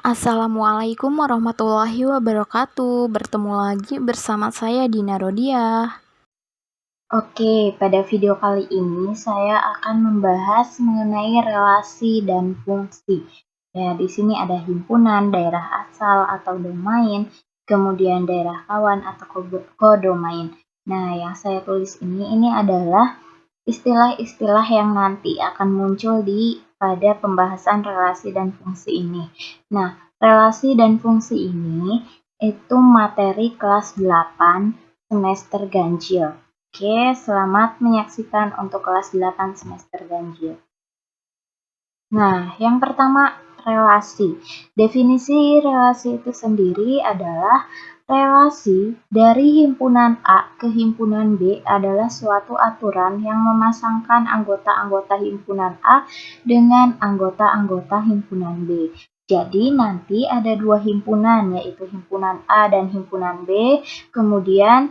Assalamualaikum warahmatullahi wabarakatuh. Bertemu lagi bersama saya Dina Rodiah. Oke, pada video kali ini saya akan membahas mengenai relasi dan fungsi. Ya, di sini ada himpunan, daerah asal atau domain, kemudian daerah kawan atau kodomain. Nah, yang saya tulis ini adalah istilah-istilah yang nanti akan muncul pada pembahasan relasi dan fungsi ini. Nah, relasi dan fungsi ini itu materi kelas 8 semester ganjil. Oke, selamat menyaksikan untuk kelas 8 semester ganjil. Nah, yang pertama relasi. Definisi relasi itu sendiri adalah relasi dari himpunan A ke himpunan B adalah suatu aturan yang memasangkan anggota-anggota himpunan A dengan anggota-anggota himpunan B. Jadi nanti ada dua himpunan, yaitu himpunan A dan himpunan B. Kemudian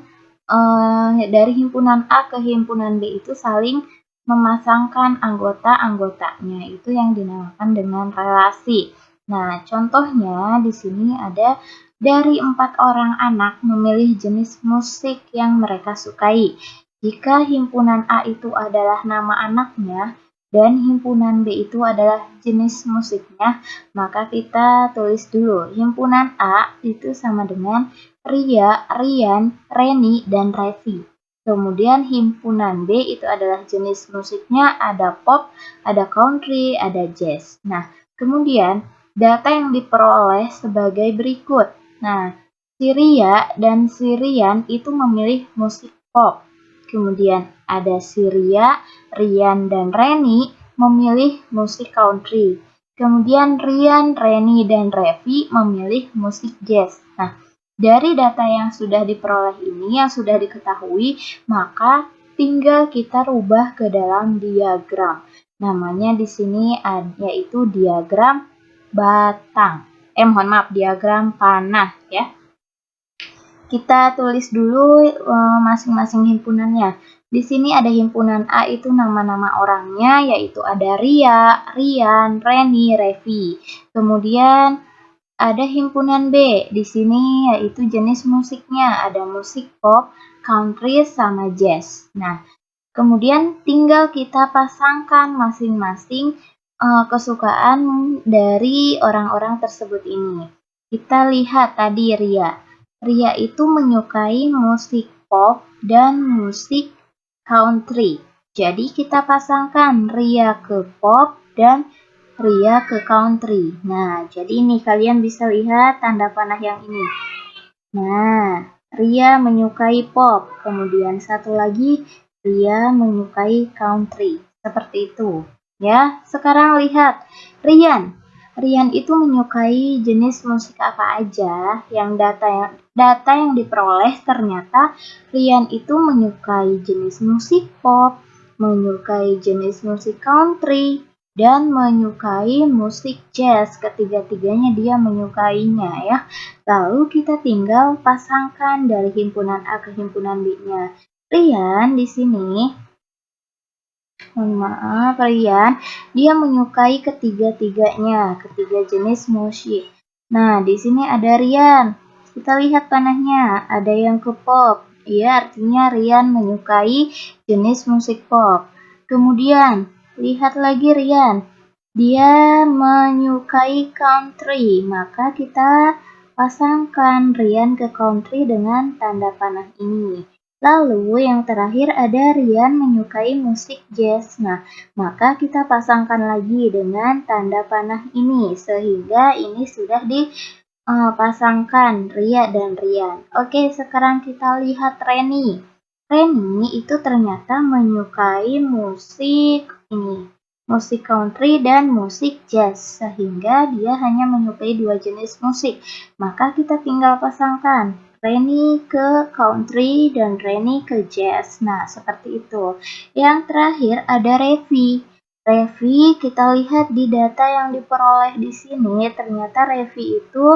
dari himpunan A ke himpunan B itu saling memasangkan anggota-anggotanya, itu yang dinamakan dengan relasi. Nah, contohnya di sini ada dari 4 orang anak memilih jenis musik yang mereka sukai. Jika himpunan A itu adalah nama anaknya dan himpunan B itu adalah jenis musiknya, maka kita tulis dulu. Himpunan A itu sama dengan Ria, Rian, Reni, dan Revi. Kemudian himpunan B itu adalah jenis musiknya ada pop, ada country, ada jazz. Nah, kemudian data yang diperoleh sebagai berikut. Nah, si Ria dan si Rian itu memilih musik pop. Kemudian ada si Ria, Rian, dan Reni memilih musik country. Kemudian Rian, Reni, dan Revi memilih musik jazz. Nah, dari data yang sudah diperoleh ini, yang sudah diketahui, maka tinggal kita rubah ke dalam diagram. Namanya di sini yaitu diagram batang. Mohon maaf, diagram panah ya. Kita tulis dulu masing-masing himpunannya. Di sini ada himpunan A itu nama-nama orangnya, yaitu ada Ria, Rian, Reni, Revi. Kemudian ada himpunan B, di sini yaitu jenis musiknya, ada musik pop, country, sama jazz. Nah, kemudian tinggal kita pasangkan masing-masing kesukaan dari orang-orang tersebut ini. Kita lihat tadi Ria. Ria itu menyukai musik pop dan musik country. Jadi kita pasangkan Ria ke pop dan Ria ke country. Nah, jadi ini kalian bisa lihat tanda panah yang ini. Nah, Ria menyukai pop. Kemudian satu lagi, Ria menyukai country. Seperti itu. Ya, sekarang lihat Rian. Rian itu menyukai jenis musik apa aja? Yang data yang diperoleh ternyata Rian itu menyukai jenis musik pop, menyukai jenis musik country, dan menyukai musik jazz. Ketiga-tiganya dia menyukainya ya. Lalu kita tinggal pasangkan dari himpunan A ke himpunan B-nya. Rian di sini, mohon maaf, Rian dia menyukai ketiga-tiganya, ketiga jenis musik. Nah, di sini ada Rian. Kita lihat panahnya, ada yang ke pop. Ya, artinya Rian menyukai jenis musik pop. Kemudian lihat lagi Rian, dia menyukai country, maka kita pasangkan Rian ke country dengan tanda panah ini. Lalu yang terakhir ada Rian menyukai musik jazz. Nah, maka kita pasangkan lagi dengan tanda panah ini, sehingga ini sudah dipasangkan Ria dan Rian. Oke, sekarang kita lihat Reni. Reni itu ternyata menyukai musik country dan musik jazz, sehingga dia hanya menyukai dua jenis musik. Maka kita tinggal pasangkan Reni ke country dan Reni ke jazz. Nah, seperti itu. Yang terakhir ada Revi. Revi, kita lihat di data yang diperoleh di sini, ternyata Revi itu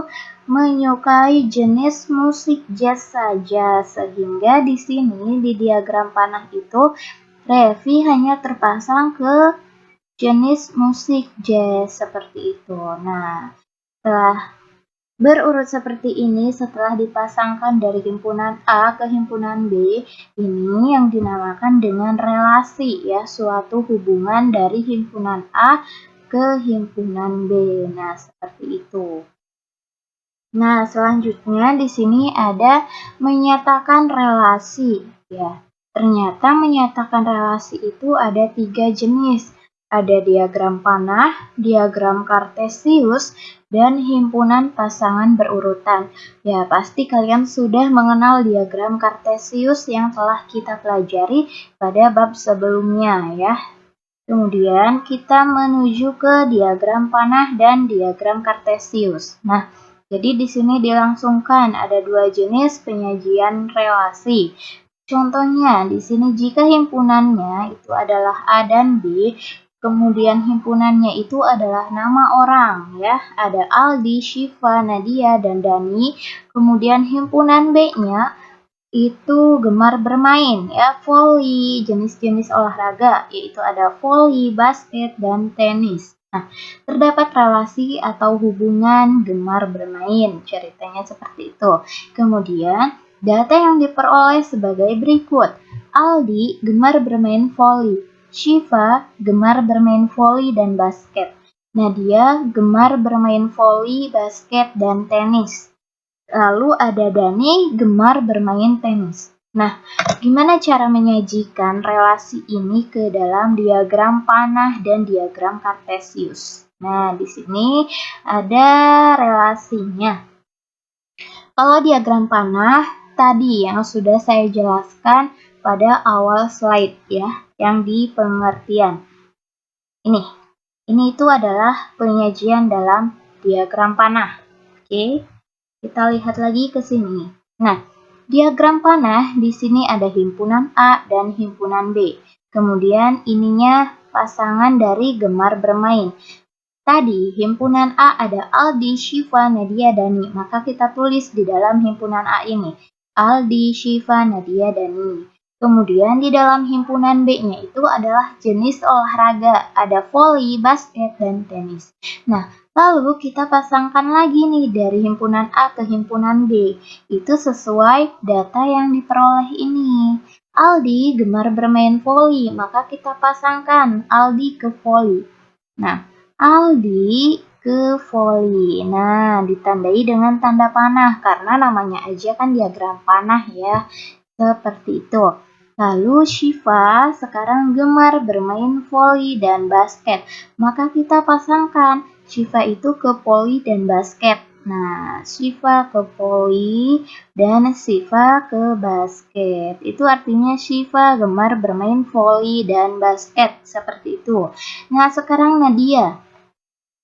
menyukai jenis musik jazz saja, sehingga di sini di diagram panah itu Revi hanya terpasang ke jenis musik jazz seperti itu. Nah, Setelah berurut seperti ini, setelah dipasangkan dari himpunan A ke himpunan B, ini yang dinamakan dengan relasi ya, suatu hubungan dari himpunan A ke himpunan B. Nah, seperti itu. Nah, selanjutnya di sini ada menyatakan relasi ya. Ternyata menyatakan relasi itu ada 3 jenis. Ada diagram panah, diagram kartesius, dan himpunan pasangan berurutan. Ya, pasti kalian sudah mengenal diagram kartesius yang telah kita pelajari pada bab sebelumnya ya. Kemudian kita menuju ke diagram panah dan diagram kartesius. Nah, jadi di sini dilangsungkan ada 2 jenis penyajian relasi. Contohnya di sini jika himpunannya itu adalah A dan B, kemudian himpunannya itu adalah nama orang ya. Ada Aldi, Syifa, Nadia, dan Dani. Kemudian himpunan B-nya itu gemar bermain ya, voli, jenis-jenis olahraga yaitu ada voli, basket, dan tenis. Nah, terdapat relasi atau hubungan gemar bermain, ceritanya seperti itu. Kemudian, data yang diperoleh sebagai berikut. Aldi gemar bermain voli, Syifa gemar bermain voli dan basket, Nadia gemar bermain voli, basket, dan tenis. Lalu ada Dani gemar bermain tenis. Nah, gimana cara menyajikan relasi ini ke dalam diagram panah dan diagram kartesius? Nah, di sini ada relasinya. Kalau diagram panah, tadi yang sudah saya jelaskan pada awal slide ya, yang di pengertian. Ini itu adalah penyajian dalam diagram panah. Oke. Kita lihat lagi ke sini. Nah, diagram panah di sini ada himpunan A dan himpunan B. Kemudian ininya pasangan dari gemar bermain. Tadi himpunan A ada Aldi, Syifa, Nadia, Dani. Maka kita tulis di dalam himpunan A ini Aldi, Syifa, Nadia, Dani. Kemudian di dalam himpunan B-nya itu adalah jenis olahraga. Ada voli, basket, dan tenis. Nah, lalu kita pasangkan lagi nih dari himpunan A ke himpunan B. Itu sesuai data yang diperoleh ini. Aldi gemar bermain voli, maka kita pasangkan Aldi ke voli. Nah, Aldi ke voli. Nah, ditandai dengan tanda panah karena namanya aja kan diagram panah ya. Seperti itu. Lalu Syifa sekarang gemar bermain voli dan basket. Maka kita pasangkan Syifa itu ke voli dan basket. Nah, Syifa ke voli dan Syifa ke basket. Itu artinya Syifa gemar bermain voli dan basket. Seperti itu. Nah, sekarang Nadia.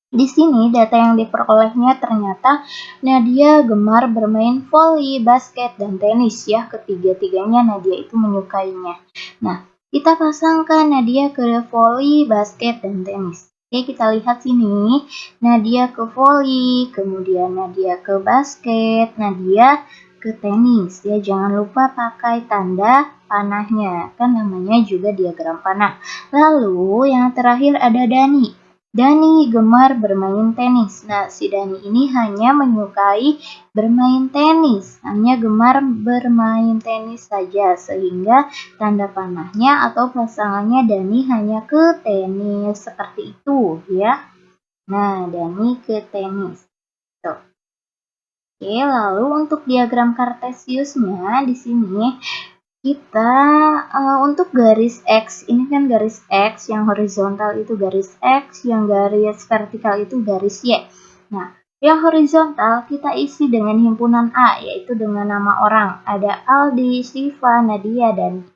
Di sini data yang diperolehnya ternyata Nadia gemar bermain voli, basket, dan tenis ya. Ketiga-tiganya Nadia itu menyukainya. Nah, kita pasangkan Nadia ke voli, basket, dan tenis. Oke, kita lihat sini. Nadia ke voli, kemudian Nadia ke basket, Nadia ke tenis. Ya, jangan lupa pakai tanda panahnya. Kan namanya juga diagram panah. Lalu yang terakhir ada Dani. Dani gemar bermain tenis. Nah, si Dani ini hanya menyukai bermain tenis, hanya gemar bermain tenis saja, sehingga tanda panahnya atau pasangannya Dani hanya ke tenis, seperti itu ya. Nah, Dani ke tenis. Tuh. Oke, lalu untuk diagram kartesiusnya di sini kita untuk garis X, ini kan garis X, yang horizontal itu garis X, yang garis vertikal itu garis Y. Nah, yang horizontal kita isi dengan himpunan A, yaitu dengan nama orang. Ada Aldi, Syifa, Nadia, dan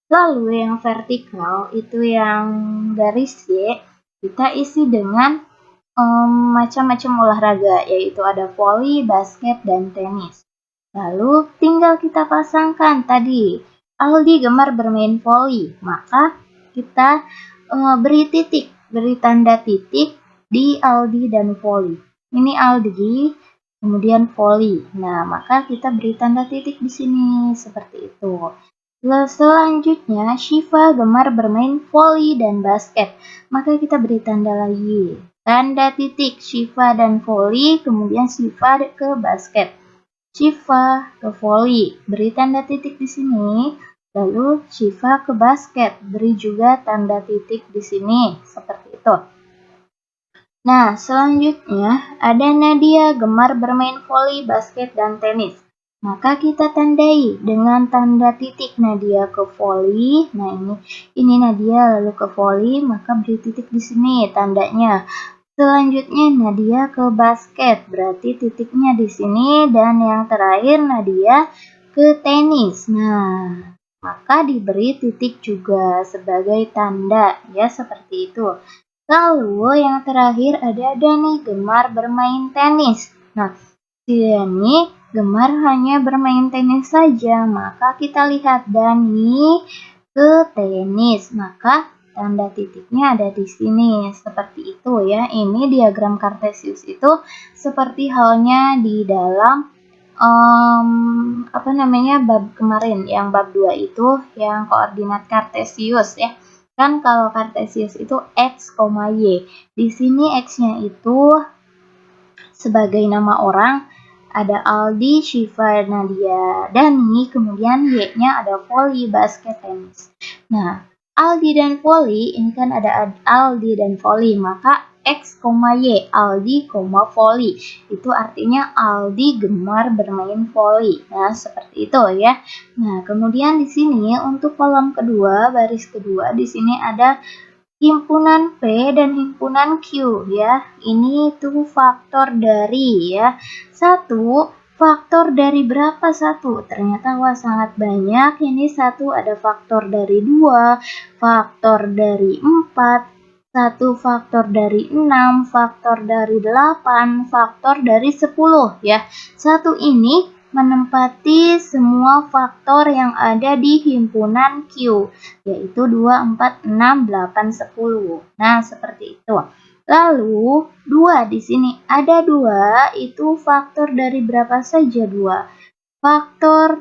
lalu yang vertikal itu yang garis Y, kita isi dengan macam-macam olahraga, yaitu ada voli, basket, dan tenis. Lalu tinggal kita pasangkan tadi, Aldi gemar bermain voli, maka kita beri titik, beri tanda titik di Aldi dan voli. Ini Aldi, kemudian voli. Nah, maka kita beri tanda titik di sini, seperti itu. Selanjutnya, Syifa gemar bermain voli dan basket, maka kita beri tanda lagi. tanda titik Syifa dan voli, kemudian Syifa ke basket. Syifa ke voli, beri tanda titik di sini. Lalu Syifa ke basket, beri juga tanda titik di sini, seperti itu. Nah, selanjutnya ada Nadia gemar bermain voli, basket, dan tenis. Maka kita tandai dengan tanda titik Nadia ke voli. Nah, ini Nadia lalu ke voli, maka beri titik di sini tandanya. Selanjutnya Nadia ke basket, berarti titiknya di sini, dan yang terakhir Nadia ke tenis. Nah, maka diberi titik juga sebagai tanda, ya seperti itu. Lalu yang terakhir ada Dani gemar bermain tenis. Nah, Dani gemar hanya bermain tenis saja, maka kita lihat Dani ke tenis, maka tanda titiknya ada di sini, seperti itu ya. Ini diagram Kartesius itu seperti halnya di dalam bab kemarin, yang bab 2 itu yang koordinat Kartesius ya. Kan kalau Kartesius itu X, Y. Di sini X-nya itu sebagai nama orang, ada Aldi, Syifa, Nadia, Dani, kemudian Y-nya ada voli, basket, tenis. Nah, Aldi dan voli, ini kan ada Aldi dan voli, maka X, Y, Aldi, voli. Itu artinya Aldi gemar bermain voli. Nah, seperti itu ya. Nah, kemudian di sini untuk kolom kedua, baris kedua, di sini ada himpunan P dan himpunan Q ya. Ini tuh faktor dari ya. Faktor dari berapa satu? Ternyata wah sangat banyak. Ini satu ada faktor dari 2, faktor dari 4, satu faktor dari 6, faktor dari 8, faktor dari 10 ya. Satu ini menempati semua faktor yang ada di himpunan Q, yaitu 2, 4, 6, 8, 10. Nah, seperti itu. Lalu, 2 di sini ada 2, itu faktor dari berapa saja 2? Faktor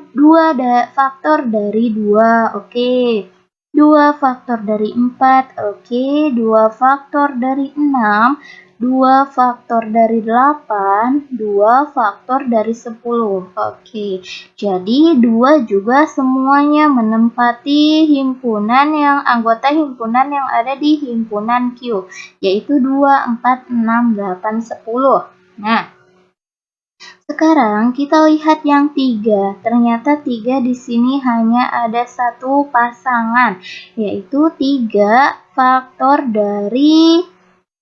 dari 2, oke. 2 faktor dari 4, oke. 2 faktor dari 6, 2 faktor dari 8, 2 faktor dari 10. Oke, jadi 2 juga semuanya menempati anggota himpunan yang ada di himpunan Q, yaitu 2, 4, 6, 8, 10. Nah, sekarang kita lihat yang 3. Ternyata 3 di sini hanya ada satu pasangan, yaitu 3 faktor dari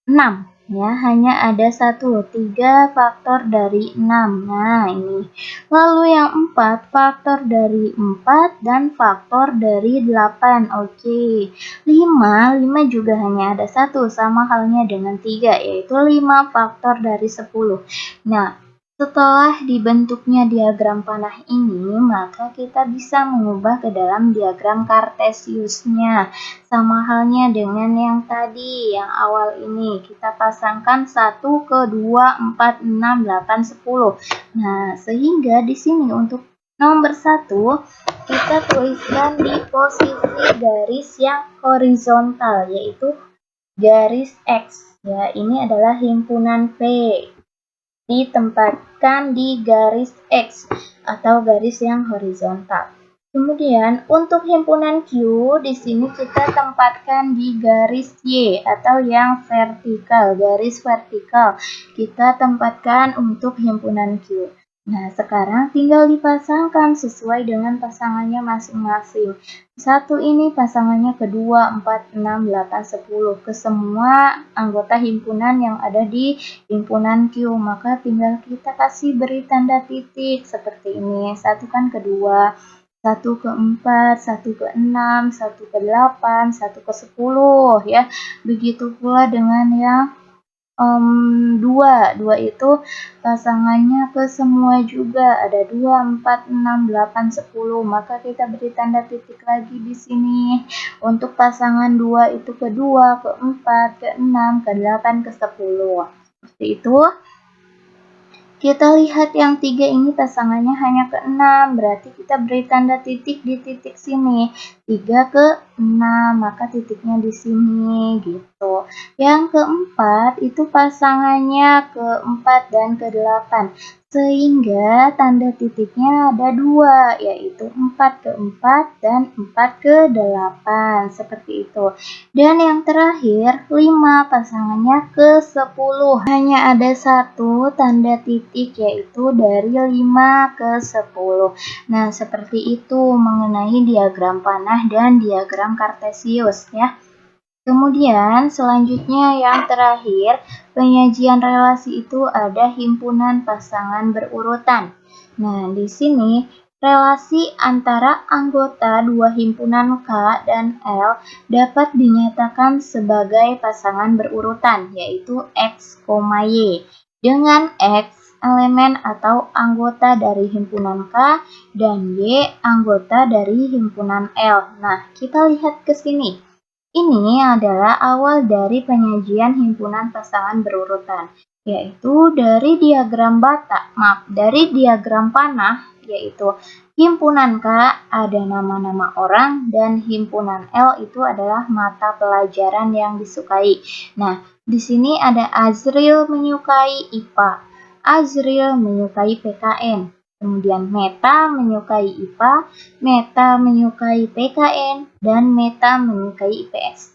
6 ya, hanya ada 3 faktor dari 6. Nah, ini. Lalu yang 4 faktor dari 4 dan faktor dari 8. Oke. 5 juga hanya ada 1, sama halnya dengan 3, yaitu 5 faktor dari 10. Nah, setelah dibentuknya diagram panah ini, maka kita bisa mengubah ke dalam diagram Kartesiusnya. Sama halnya dengan yang tadi, yang awal ini. Kita pasangkan 1 ke 2, 4, 6, 8, 10. Nah, sehingga di sini untuk nomor 1, kita tuliskan di posisi garis yang horizontal, yaitu garis X. Ya, ini adalah himpunan P. Ditempatkan di garis X atau garis yang horizontal. Kemudian untuk himpunan Q, di sini kita tempatkan di garis Y atau yang vertikal, garis vertikal. Kita tempatkan untuk himpunan Q. Nah, sekarang tinggal dipasangkan sesuai dengan pasangannya masing-masing. 1 ini pasangannya ke 2, 4, 6, 8, 10. Ke semua anggota himpunan yang ada di himpunan Q. Maka tinggal kita kasih beri tanda titik seperti ini. 1 kan ke 2. 1 ke 4, 1 ke 6, 1 ke 8, 1 ke 10 ya. Begitu pula dengan yang 2 itu pasangannya ke semua juga, ada 2, 4, 6, 8, 10. Maka kita beri tanda titik lagi di sini. Untuk pasangan 2 itu ke 2, ke 4, ke 6, ke 8, ke 10. Seperti itu. Kita lihat yang 3 ini pasangannya hanya ke 6, berarti kita beri tanda titik di titik sini. 3 ke 6, maka titiknya di sini gitu. Yang keempat itu pasangannya ke 4 dan ke 8. Sehingga tanda titiknya ada 2, yaitu 4 ke 4 dan 4 ke 8, seperti itu. Dan yang terakhir, 5 pasangannya ke 10. Hanya ada satu tanda titik, yaitu dari 5 ke 10. Nah, seperti itu mengenai diagram panah dan diagram kartesius ya. Kemudian selanjutnya yang terakhir, penyajian relasi itu ada himpunan pasangan berurutan. Nah, di sini relasi antara anggota dua himpunan K dan L dapat dinyatakan sebagai pasangan berurutan, yaitu X, Y. Dengan X elemen atau anggota dari himpunan K dan Y anggota dari himpunan L. Nah, kita lihat ke sini. Ini adalah awal dari penyajian himpunan pasangan berurutan, yaitu dari diagram dari diagram panah, yaitu himpunan K ada nama-nama orang dan himpunan L itu adalah mata pelajaran yang disukai. Nah, di sini ada Azril menyukai IPA, Azril menyukai PKN. Kemudian Meta menyukai IPA, Meta menyukai PKN, dan Meta menyukai IPS.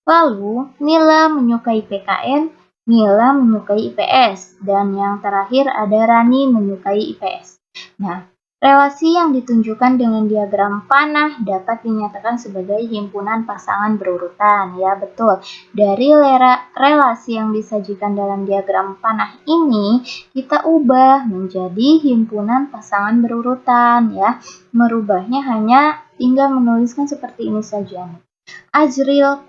Lalu, Mila menyukai PKN, Mila menyukai IPS, dan yang terakhir ada Rani menyukai IPS. Nah, relasi yang ditunjukkan dengan diagram panah dapat dinyatakan sebagai himpunan pasangan berurutan. Ya, betul. Dari relasi yang disajikan dalam diagram panah ini, kita ubah menjadi himpunan pasangan berurutan. Ya, merubahnya hanya tinggal menuliskan seperti ini saja. Azril,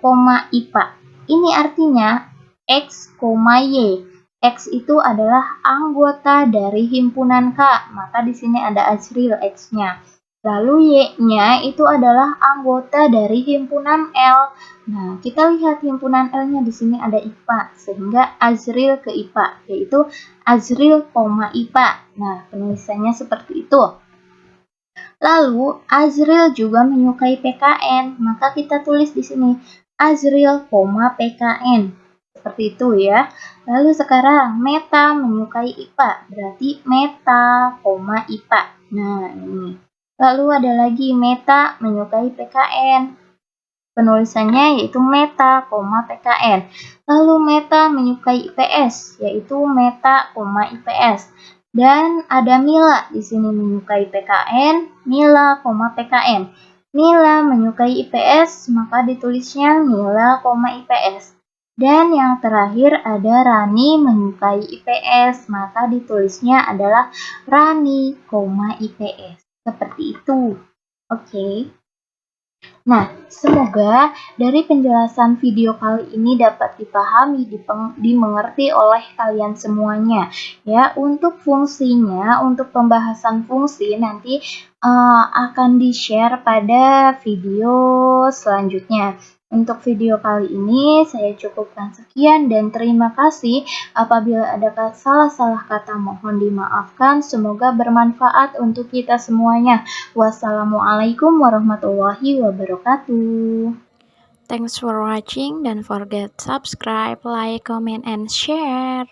IPA. Ini artinya X, Y. X itu adalah anggota dari himpunan K, maka di sini ada Azril X-nya. Lalu Y-nya itu adalah anggota dari himpunan L. Nah, kita lihat himpunan L-nya di sini ada IPA, sehingga Azril ke IPA, yaitu Azril, IPA. Nah, penulisannya seperti itu. Lalu, Azril juga menyukai PKN, maka kita tulis di sini Azril, PKN. Seperti itu ya. Lalu sekarang Meta menyukai IPA, berarti Meta, IPA. Nah, ini. Lalu ada lagi Meta menyukai PKN. Penulisannya yaitu Meta, PKN. Lalu Meta menyukai IPS, yaitu Meta, IPS. Dan ada Mila di sini menyukai PKN, Mila, PKN. Mila menyukai IPS, maka ditulisnya Mila, IPS. Dan yang terakhir ada Rani menyukai IPS, maka ditulisnya adalah Rani, IPS. Seperti itu. Oke. Nah, semoga dari penjelasan video kali ini dapat dipahami, dimengerti oleh kalian semuanya. Ya, untuk fungsinya, untuk pembahasan fungsi nanti akan di-share pada video selanjutnya. Untuk video kali ini saya cukupkan sekian dan terima kasih. Apabila ada salah-salah kata mohon dimaafkan. Semoga bermanfaat untuk kita semuanya. Wassalamualaikum warahmatullahi wabarakatuh. Thanks for watching. Don't forget subscribe, like, comment, and share.